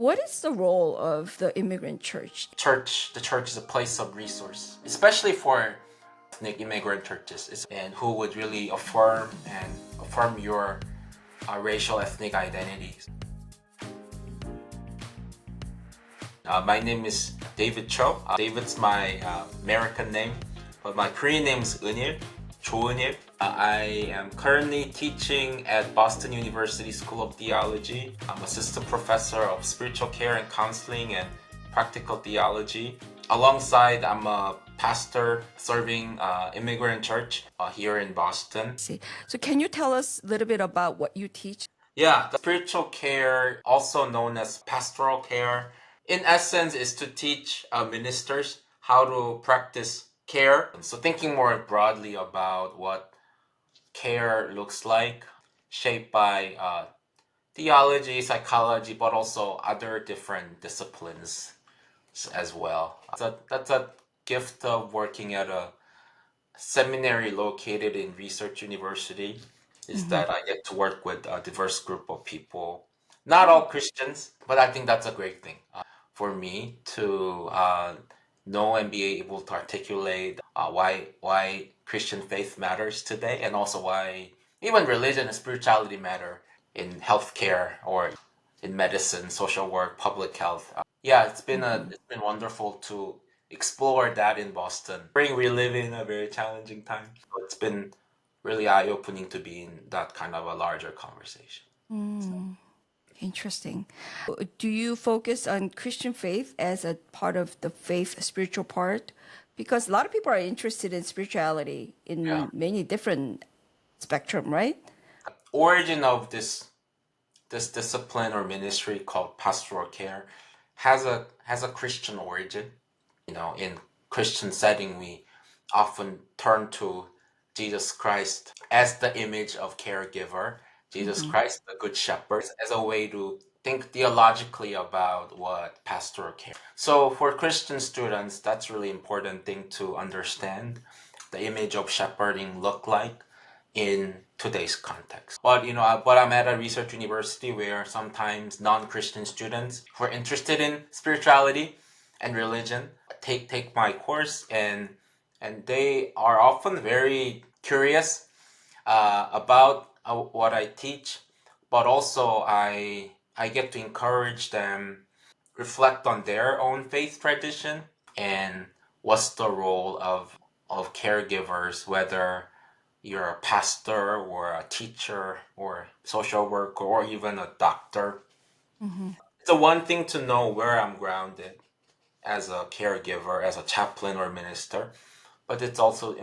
What is the role of the immigrant church? The church is a place of resource, especially for ethnic immigrant churches, and who would really affirm your racial ethnic identities. My name is David Cho. David's my American name, but my Korean name is Eunil I am currently teaching at Boston University School of Theology. I'm assistant professor of spiritual care and counseling and practical theology. Alongside, I'm a pastor serving immigrant church here in Boston. So can you tell us a little bit about what you teach? Yeah, the spiritual care, also known as pastoral care, in essence is to teach ministers how to practice care. So thinking more broadly about what care looks like, shaped by theology, psychology, but also other different disciplines as well. That's a gift of working at a seminary located in Research University, is that I get to work with a diverse group of people. Not all Christians, but I think that's a great thing for me to know and be able to articulate why Christian faith matters today, and also why even religion and spirituality matter in healthcare or in medicine, social work, public health. It's been wonderful to explore that in Boston. We live in a very challenging time. So it's been really eye-opening to be in that kind of a larger conversation. Interesting. Do you focus on Christian faith as a part of the faith spiritual part? Because a lot of people are interested in spirituality in many different spectrum, right? Origin of this discipline or ministry called pastoral care has a Christian origin. In Christian setting, we often turn to Jesus Christ as the image of caregiver, Jesus Christ, the Good Shepherd, as a way to think theologically about what pastoral care. So for Christian students, that's really important thing to understand the image of shepherding look like in today's context. But I'm at a research university where sometimes non-Christian students who are interested in spirituality and religion take my course, and they are often very curious about what I teach, but also I get to encourage them reflect on their own faith tradition and what's the role of caregivers, whether you're a pastor or a teacher or social worker or even a doctor. It's a one thing to know where I'm grounded as a caregiver, as a chaplain or minister, but it's also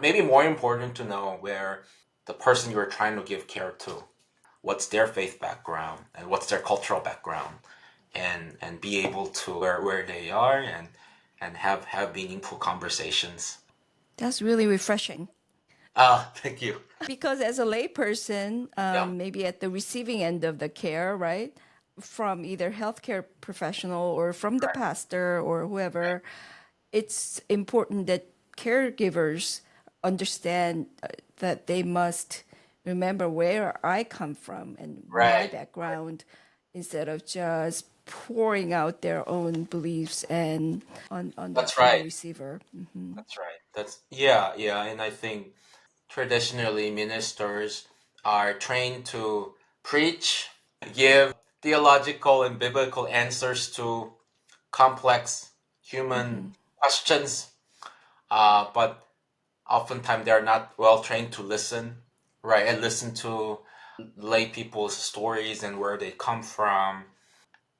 maybe more important to know where the person you're trying to give care to, what's their faith background and what's their cultural background, and be able to where they are and have meaningful conversations. That's really refreshing. Thank you. Because as a layperson, Yeah. maybe at the receiving end of the care, right, from either healthcare professional or from the pastor or whoever, it's important that caregivers understand that they must remember where I come from and my Right. background, instead of just pouring out their own beliefs and on That's the right. receiver. That's right. Yeah, and I think traditionally ministers are trained to preach, give theological and biblical answers to complex human questions, but oftentimes they're not well trained to listen, right? And listen to lay people's stories and where they come from.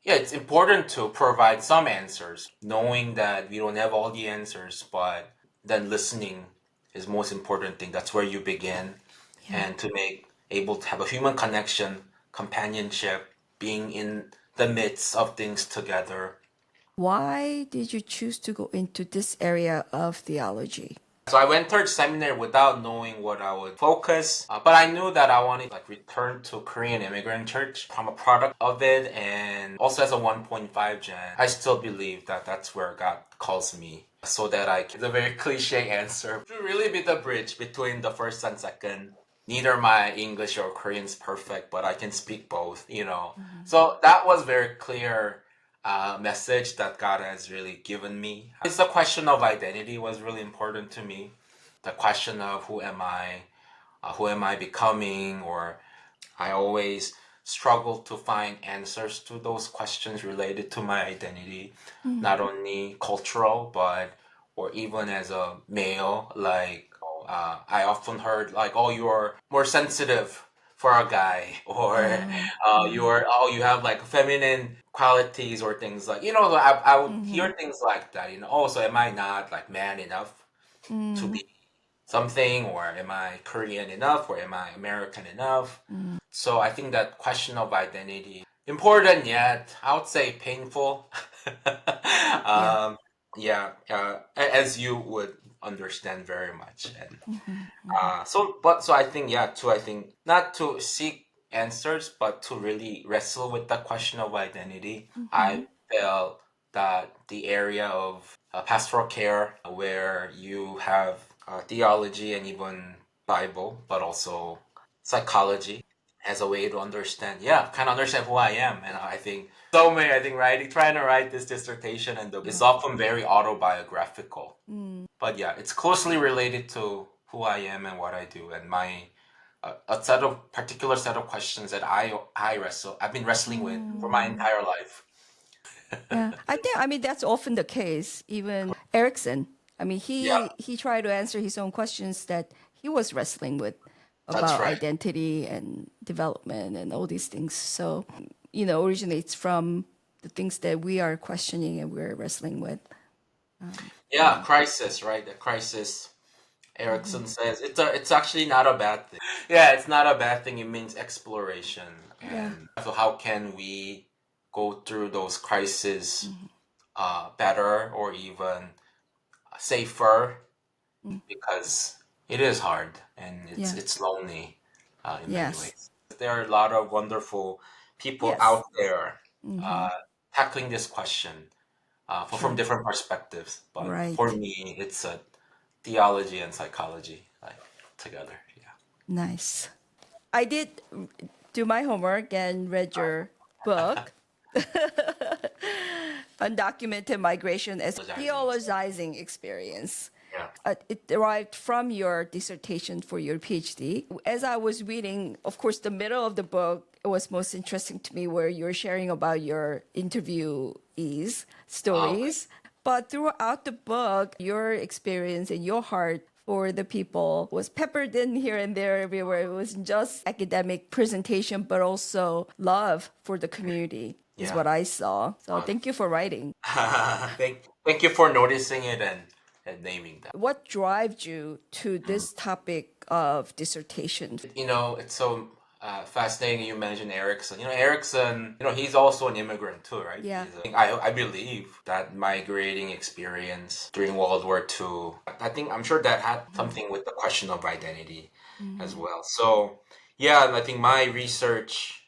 Yeah, it's important to provide some answers, knowing that we don't have all the answers, but then listening is most important thing. That's where you begin, and to make able to have a human connection, companionship, being in the midst of things together. Why did you choose to go into this area of theology? So I went towards seminary without knowing what I would focus, but I knew that I wanted to return to Korean Immigrant Church. I'm a product of it, and also as a 1.5 gen, I still believe that that's where God calls me, so that it's a very cliche answer, to really be the bridge between the first and second. neither my English or Korean is perfect, but I can speak both, you know. So that was very clear message that God has really given me. It's the question of identity was really important to me. The question of who am I becoming, or I always struggle to find answers to those questions related to my identity, not only cultural, but or even as a male. Like I often heard like, "Oh, you're more sensitive for a guy," or you have like feminine qualities or things like, you know. I would hear things like that. You know, oh, so am I not like man enough to be something, or am I Korean enough, or am I American enough? So I think that question of identity, important yet I would say painful. Yeah. As you would understand very much. And so I think, I think not to seek answers, but to really wrestle with the question of identity. I felt that the area of pastoral care, where you have theology and even Bible, but also psychology as a way to understand, kind of understand who I am. And I think trying to write this dissertation, and it's often very autobiographical. But yeah, it's closely related to who I am and what I do, and my particular set of questions that I've been wrestling with for my entire life. Yeah, I mean that's often the case. Even Erickson, I mean Yeah, he tried to answer his own questions that he was wrestling with that's about right. identity and development and all these things. So, originates from the things that we are questioning and we're wrestling with. Yeah, crisis, right? The crisis. Erickson says it's actually not a bad thing. Yeah, it's not a bad thing. It means exploration. Yeah. And so how can we go through those crises better, or even safer, because it is hard and Yeah. it's lonely in many Yes. ways. There are a lot of wonderful people Yes. out there tackling this question from True. different perspectives. But for Right. me, it's a theology and psychology like together. Yeah. Nice. I did do my homework and read your book, Undocumented Migration as Theologizing Experience. Yeah. It derived from your dissertation for your PhD. As I was reading, of course, the middle of the book was most interesting to me, where you're sharing about your interviewees' Okay. stories. But throughout the book, your experience and your heart for the people was peppered in here and there everywhere. It wasn't just academic presentation, but also love for the community is Yeah. what I saw. So thank you for writing. Thank you for noticing it and naming that. What drives you to this topic of dissertation? You know, it's so fascinating you mentioned Erickson. You know, Erickson, he's also an immigrant too, right? Yeah. I believe that migrating experience during World War II, I'm sure that had something with the question of identity as well. So, yeah, I think my research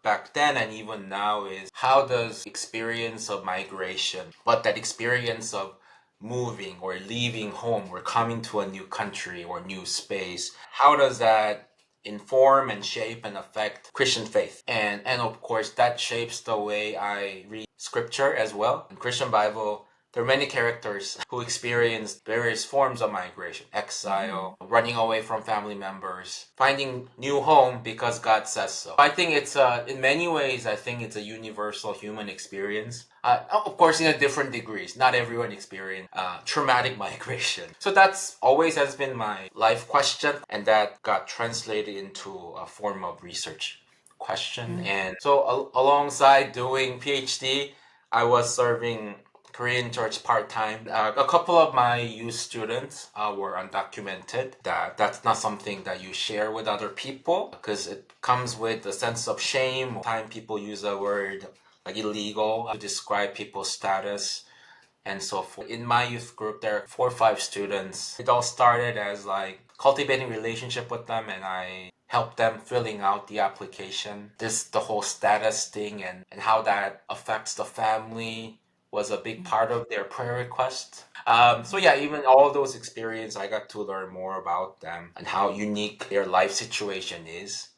back then and even now is, how does experience of migration, but that experience of moving or leaving home or coming to a new country or new space, how does that inform and shape and affect Christian faith? And of course that shapes the way I read scripture as well. In Christian Bible, there are many characters who experienced various forms of migration, exile, running away from family members, finding new home because God says so. I think it's in many ways, I think it's a universal human experience. Of course, in a different degrees. Not everyone experience traumatic migration. So that's always has been my life question, and that got translated into a form of research question. And so alongside doing PhD, I was serving Korean church part-time. A couple of my youth students were undocumented. That's not something that you share with other people, because it comes with a sense of shame. Time people use a word like illegal to describe people's status and so forth. In my youth group, there are 4 or 5 students. It all started as like cultivating relationship with them, and I helped them filling out the application. The whole status thing, and how that affects the family, was a big part of their prayer request. So yeah, even all those experiences, I got to learn more about them and how unique their life situation is.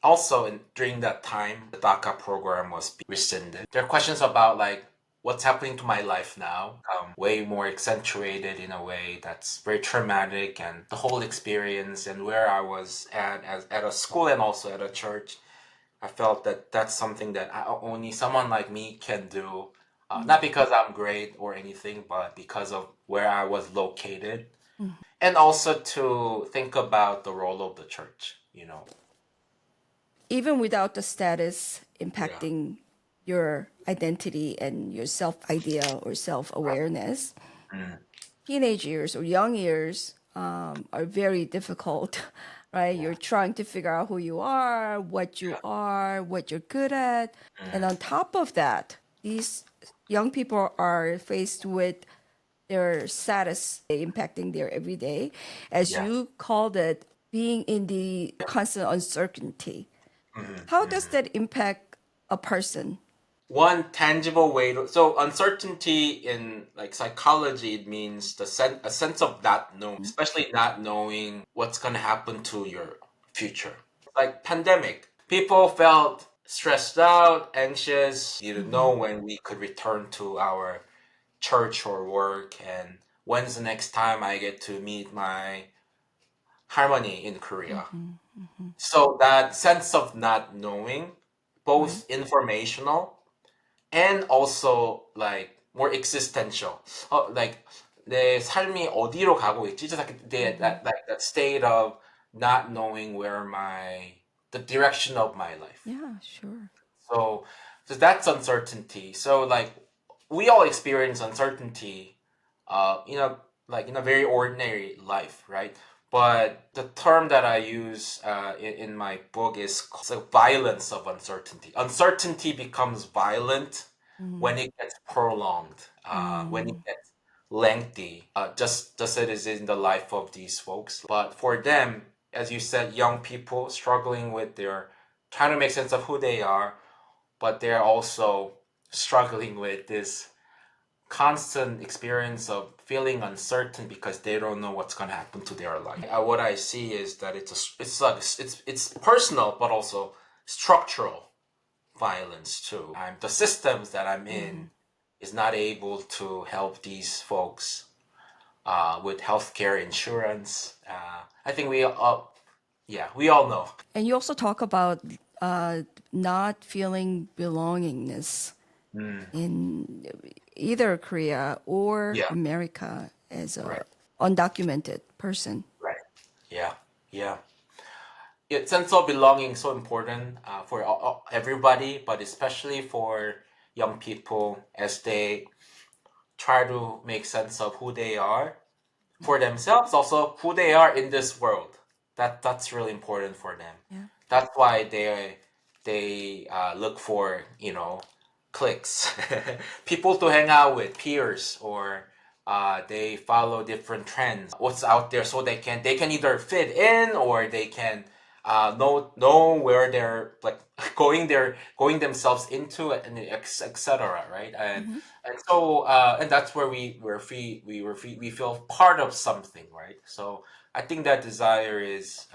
Also, during that time, the DACA program was rescinded. There are questions about like what's happening to my life now, way more accentuated in a way that's very traumatic, and the whole experience and where I was at a school and also at a church. I felt that that's something that only someone like me can do. Not because I'm great or anything, but because of where I was located. And also to think about the role of the church, you know. Even without the status impacting your identity and your self idea or self awareness, Mm. teenage years or young years are very difficult, right? You're trying to figure out who you are, what you are, what you're good at. And on top of that, these young people are faced with their status impacting their everyday, as Yeah. you called it, being in the constant uncertainty. How does that impact a person? One tangible way to, so uncertainty in like psychology, it means a sense of not knowing, especially not knowing what's going to happen to your future. Like pandemic, people felt stressed out, anxious, didn't know when we could return to our church or work, and when's the next time I get to meet my harmony in Korea. So that sense of not knowing, both informational and also like more existential. Like 내 삶이 어디로 가고 있지? Just like that state of not knowing where the direction of my life. Yeah, sure. So, so that's uncertainty. So like we all experience uncertainty, like in a very ordinary life, right? But the term that I use in my book is the violence of uncertainty. Uncertainty becomes violent when it gets prolonged, when it gets lengthy, just as it is in the life of these folks. But for them, as you said, young people struggling with their trying to make sense of who they are, but they're also struggling with this constant experience of feeling uncertain because they don't know what's going to happen to their life. What I see is that it's personal, but also structural violence too. The systems that I'm in is not able to help these folks with healthcare insurance. I think we all know. And you also talk about not feeling belongingness in either Korea or Yeah. America as a Right. undocumented person. Right. Yeah. Yeah. Sense of belonging is so important for everybody, but especially for young people as they try to make sense of who they are for themselves, also who they are in this world. That's really important for them. Yeah. That's why they look for cliques, people to hang out with, peers, or they follow different trends. What's out there, so they can either fit in or they can know where they're like going themselves into it, and etc. Right, and so and that's where we feel part of something, right? So I think that desire is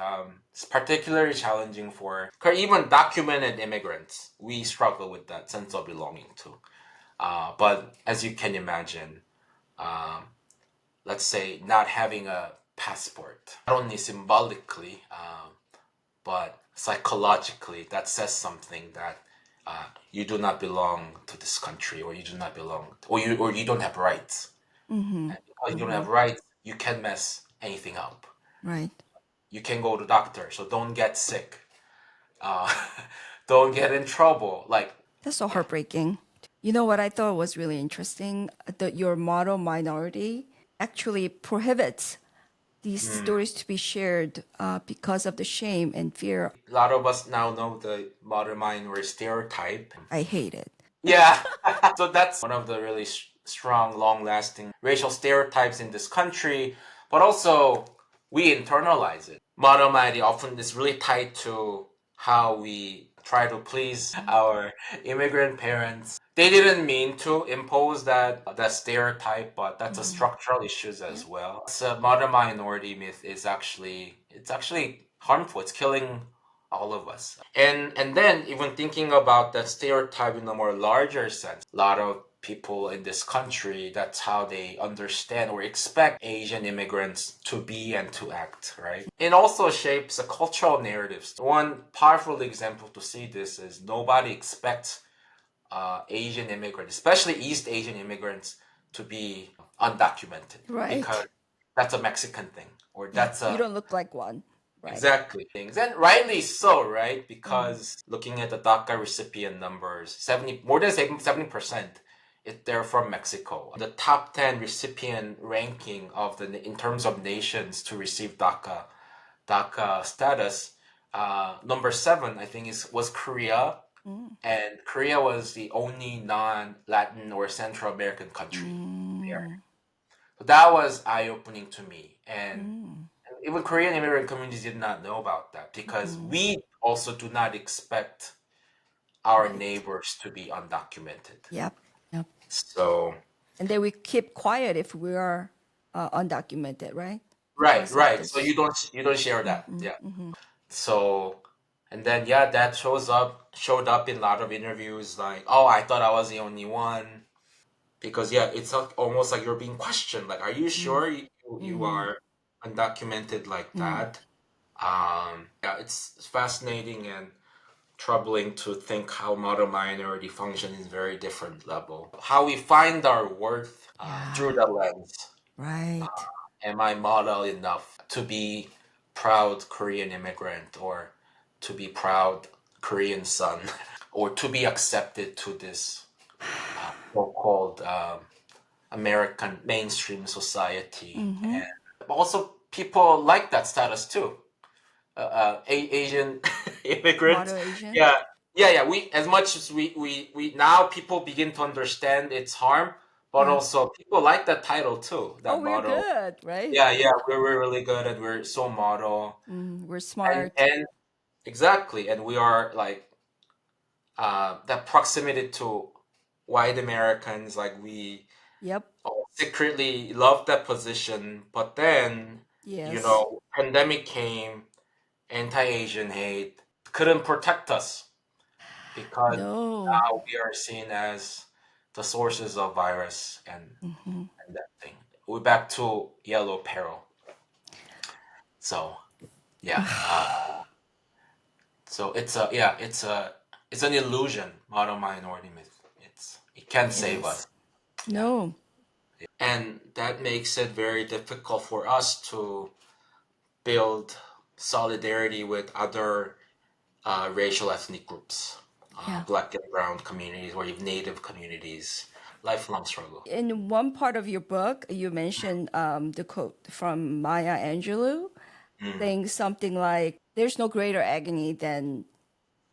particularly challenging for even documented immigrants. We struggle with that sense of belonging too. But as you can imagine, um, let's say not having a passport, not only symbolically, but psychologically, that says something that you do not belong to this country, or you do not belong, or you don't have rights. Mm-hmm. And because you don't have rights, you can mess anything up. Right. You can go to doctor, so don't get sick. Uh, don't get in trouble. Like, That's so heartbreaking. You know what I thought was really interesting? That your model minority actually prohibits these stories to be shared because of the shame and fear. a lot of us now know the modern minority stereotype. I hate it. Yeah. So that's one of the really strong, long-lasting racial stereotypes in this country, but also we internalize it. Modern minority often is really tied to how we try to please our immigrant parents. They didn't mean to impose that stereotype, but that's a structural issues as well. So modern minority myth is actually harmful. It's killing all of us. And then even thinking about that stereotype in a more larger sense, a lot of people in this country, that's how they understand or expect Asian immigrants to be and to act, right? It also shapes the cultural narratives. One powerful example to see this is nobody expects Asian immigrants, especially East Asian immigrants, to be undocumented Right. because that's a Mexican thing, or that's You a don't look like one. Right. exactly things, and rightly so, right? Because looking at the DACA recipient numbers, more than 70%, they're from Mexico. The top 10 recipient ranking of in terms of nations to receive DACA status, number 7 I think was Korea. And Korea was the only non-Latin or Central American country there. So that was eye-opening to me. And even Korean immigrant communities did not know about that because we also do not expect our Right. neighbors to be undocumented. Yep. Yep. So, And then we keep quiet if we are undocumented, right? right, Because of right. So this. you don't share that. Yeah. So, and then yeah, that showed up in a lot of interviews like, oh, I thought I was the only one. Because yeah, it's almost like you're being questioned. Like, are you sure you are undocumented like that? Yeah, it's fascinating and troubling to think how modern minority function is very different level. How we find our worth through the lens. Right. Am I model enough to be proud Korean immigrant or to be proud Korean son or to be accepted to this so-called American mainstream society? And also people like that status too. Asian immigrants. Model Asian. Yeah, yeah. We as much as we now people begin to understand its harm, but Yeah. also people like that title too. Oh, That we're motto. good, right? Yeah, yeah. We're really good and we're so model We're and smart. and exactly, and we are like that proximity to white Americans. Like we Yep. secretly love that position, but then Yes. pandemic came, anti-Asian hate couldn't protect us because No. now we are seen as the sources of virus and that thing. We're back to yellow peril. So yeah, so it's an illusion. Modern minority myth. It can't It save is. us. Yeah, No. and that makes it very difficult for us to build solidarity with other racial ethnic groups, Yeah. black and brown communities, or even native communities. Lifelong struggle. In one part of your book, you mentioned the quote from Maya Angelou Mm. saying something like, "There's no greater agony than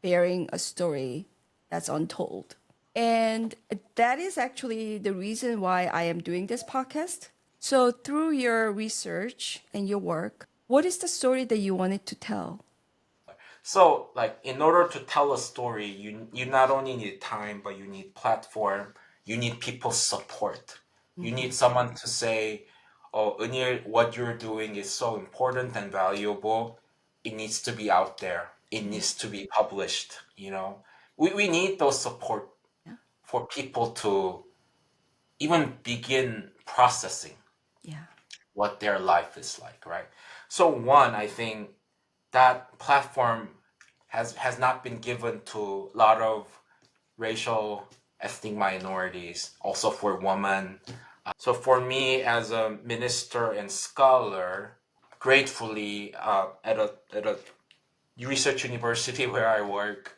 bearing a story that's untold." And that is actually the reason why I am doing this podcast. So, through your research and your work, what is the story that you wanted to tell? So, like, in order to tell a story, you not only need time, but you need platform. You need people's support. You need someone to say, "Oh, Eunil, what you're doing is so important and valuable. It needs to be out there. It needs to be published." We need those support Yeah. for people to even begin processing Yeah. what their life is like, right? So one, I think that platform has not been given to a lot of racial ethnic minorities, also for women. So for me as a minister and scholar, gratefully at a research university where I work,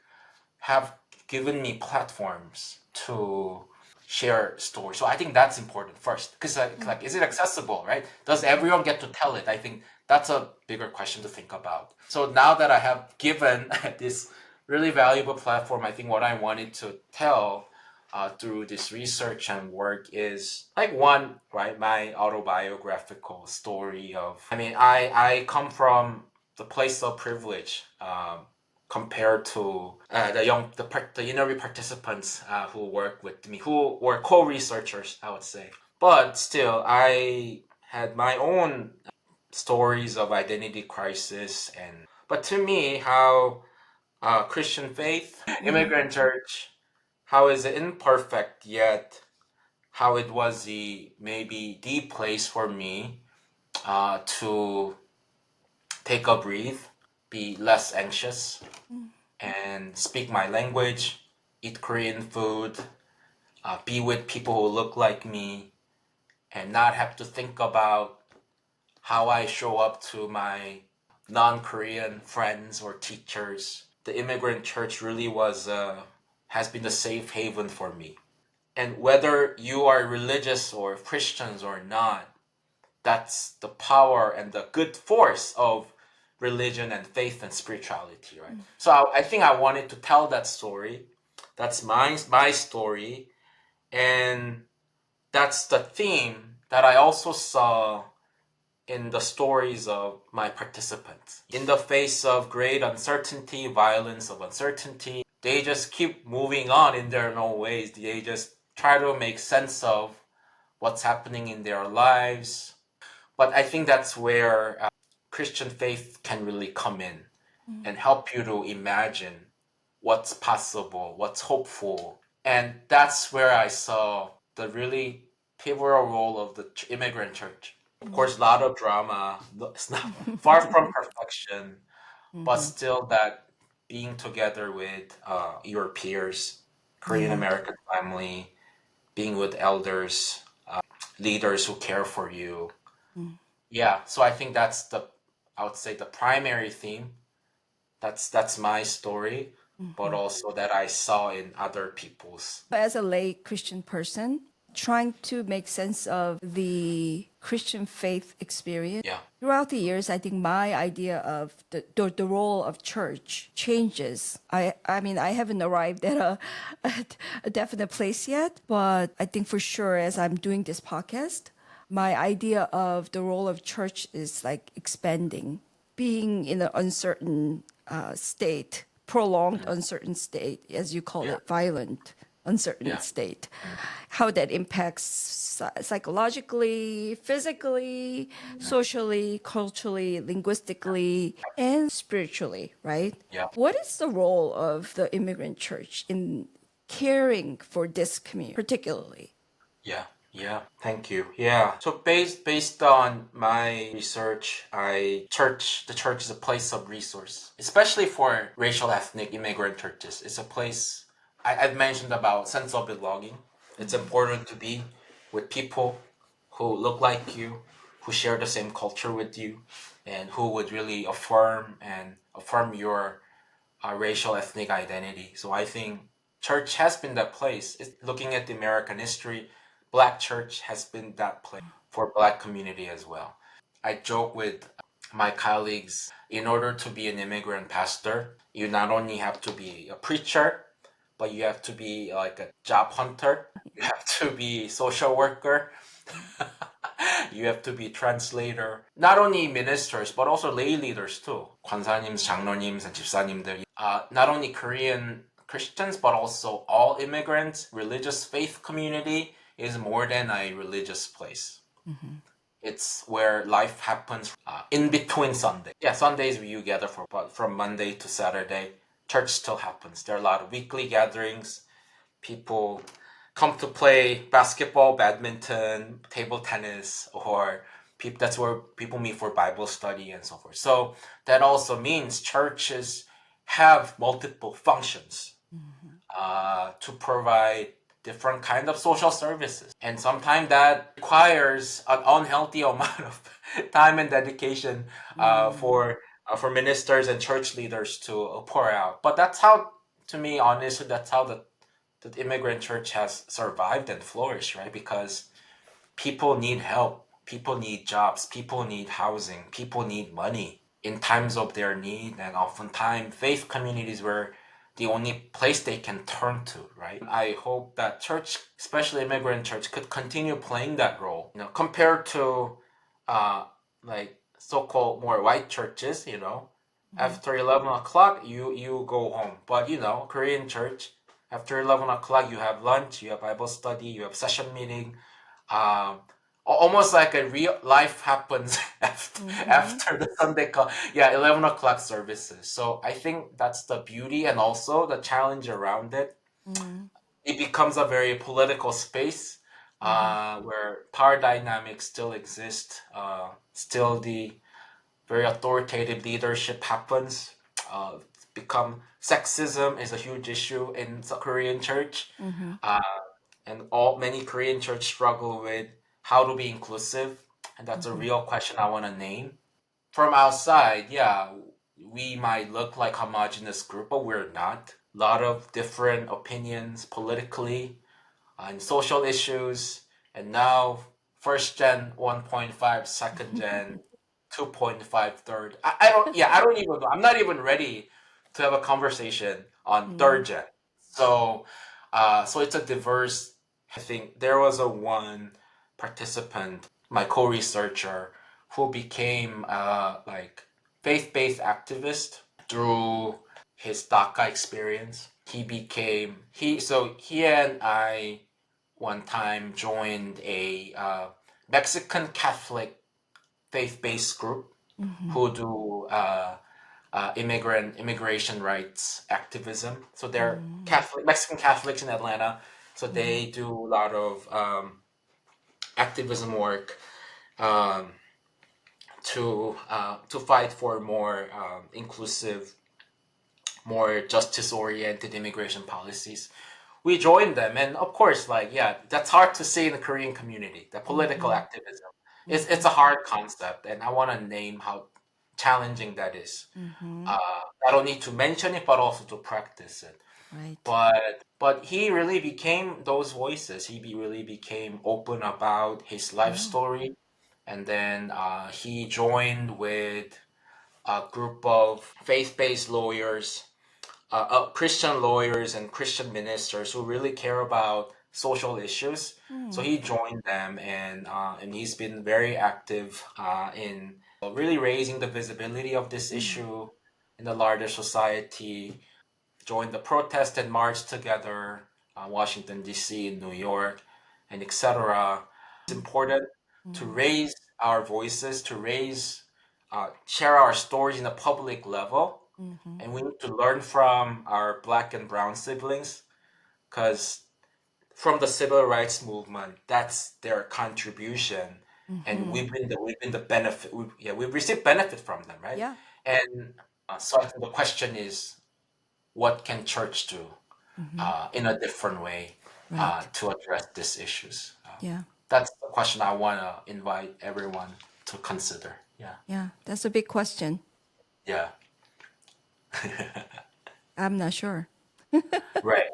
have given me platforms to share stories. So I think that's important first, because like, is it accessible, right? Does everyone get to tell it? I think that's a bigger question to think about. So now that I have given this really valuable platform, I think what I wanted to tell through this research and work is like one, right, my autobiographical story of, I mean, I come from the place of privilege. compared to the interview participants who work with me, who were co-researchers, I would say. But still, I had my own stories of identity crisis, but to me, how Christian faith, immigrant church, how is it imperfect yet how it was maybe the place for me to take a breathe, be less anxious, and speak my language, eat Korean food, be with people who look like me, and not have to think about how I show up to my non-Korean friends or teachers. The immigrant church really has been the safe haven for me. And whether you are religious or Christians or not, that's the power and the good force of religion and faith and spirituality, right? So I think I wanted to tell that story. That's my story. And that's the theme that I also saw in the stories of my participants. In the face of great uncertainty, violence of uncertainty, they just keep moving on in their own ways. They just try to make sense of what's happening in their lives. But I think that's where Christian faith can really come in and help you to imagine what's possible, what's hopeful. And that's where I saw the really pivotal role of the immigrant church. Of course, a lot of drama. It's not far from perfection, but still that being together with your peers, Korean American family, being with elders, leaders who care for you. Yeah, so I think I would say the primary theme. That's my story, but also that I saw in other people's. As a lay Christian person, trying to make sense of the Christian faith experience. Yeah. Throughout the years, I think my idea of the role of church changes. I mean, I haven't arrived at at a definite place yet, but I think for sure as I'm doing this podcast, my idea of the role of church is like expanding, being in an uncertain state, prolonged uncertain state, as you call it, violent uncertain state, how that impacts psychologically, physically, socially, culturally, linguistically, and spiritually, right? Yeah. What is the role of the immigrant church in caring for this community, particularly? Yeah, thank you. Yeah. So based on my research, the church is a place of resource, especially for racial ethnic immigrant churches. It's a place I've mentioned about sense of belonging. It's important to be with people who look like you, who share the same culture with you, and who would really affirm your racial ethnic identity. So I think church has been that place. Looking at the American history, Black church has been that place for Black community as well. I joke with my colleagues, in order to be an immigrant pastor, you not only have to be a preacher, but you have to be like a job hunter. You have to be social worker. You have to be translator. Not only ministers, but also lay leaders too. 권사님, 장로님, 집사님들. Not only Korean Christians, but also all immigrants, religious faith community is more than a religious place. It's where life happens in between Sunday. Yeah, Sundays you gather but from Monday to Saturday, church still happens. There are a lot of weekly gatherings. People come to play basketball, badminton, table tennis, or that's where people meet for Bible study and so forth. So that also means churches have multiple functions to provide different kind of social services. And sometimes that requires an unhealthy amount of time and dedication for ministers and church leaders to pour out. But that's how, to me, honestly, that's how the immigrant church has survived and flourished, right? Because people need help, people need jobs, people need housing, people need money in times of their need, and oftentimes faith communities were the only place they can turn to, right? I hope that church, especially immigrant church, could continue playing that role. Compared to like so-called more white churches, After 11 o'clock, you go home. But Korean church, after 11 o'clock, you have lunch, you have Bible study, you have session meeting. Almost like a real life happens after the Sunday call. Yeah, 11 o'clock services. So I think that's the beauty and also the challenge around it. It becomes a very political space where power dynamics still exist. Still the very authoritative leadership happens. Become sexism is a huge issue in the Korean church. And many Korean church struggle with how to be inclusive, and that's a real question I want to name. From outside, yeah, we might look like homogenous group, but we're not. A lot of different opinions politically, on social issues, and now first gen 1.5, second gen 2.5, third. I don't even know. I'm not even ready to have a conversation on third gen. So it's a diverse. I think there was one participant, my co-researcher, who became like faith-based activist through his DACA experience. He and I one time joined a Mexican Catholic faith-based group who do immigration rights activism. So they're Mexican Catholics in Atlanta. So they do a lot of activism work to fight for more inclusive, more justice-oriented immigration policies. We joined them, and of course, that's hard to say in the Korean community. The political activism, it's a hard concept, and I want to name how challenging that is. I don't need to mention it, but also to practice it. Right. But he really became those voices. He really became open about his life story, and then he joined with a group of faith-based lawyers, Christian lawyers and Christian ministers who really care about social issues. So he joined them, and he's been very active in really raising the visibility of this issue in the larger society. Joined the protest and march together, Washington D.C., New York, and etc. It's important to raise our voices, to share our stories in a public level. And we need to learn from our Black and Brown siblings, because from the civil rights movement, that's their contribution, and we've been the benefit. We've received benefit from them, right? Yeah. And so I think the question is, what can church do in a different way to address these issues? Yeah. That's the question I want to invite everyone to consider. Yeah. Yeah. That's a big question. Yeah. I'm not sure. Right.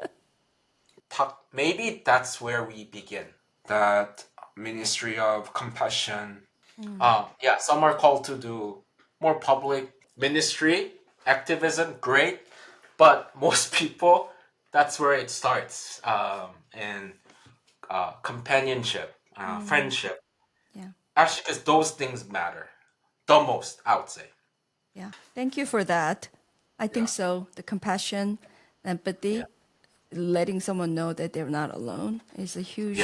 Maybe that's where we begin. That ministry of compassion. Some are called to do more public ministry, activism, great. But most people, that's where it starts. And companionship, friendship. Yeah. Actually, because those things matter the most, I would say. Yeah. Thank you for that. I think so. The compassion, empathy, letting someone know that they're not alone is a huge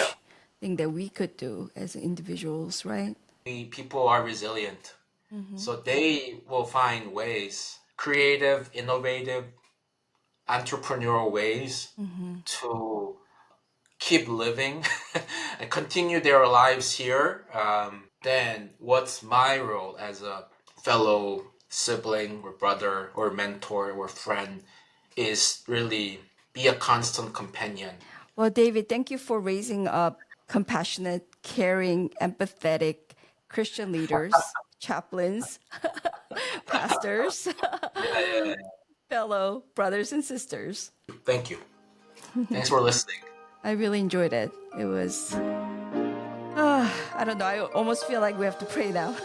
thing that we could do as individuals, right? People are resilient. So they will find ways, creative, innovative, entrepreneurial ways to keep living and continue their lives here. Then what's my role as a fellow sibling or brother or mentor or friend is really be a constant companion. Well, David, thank you for raising up compassionate, caring, empathetic Christian leaders, chaplains, pastors, fellow brothers and sisters. Thank you. Thanks for listening. I really enjoyed it. It was, I don't know, I almost feel like we have to pray now.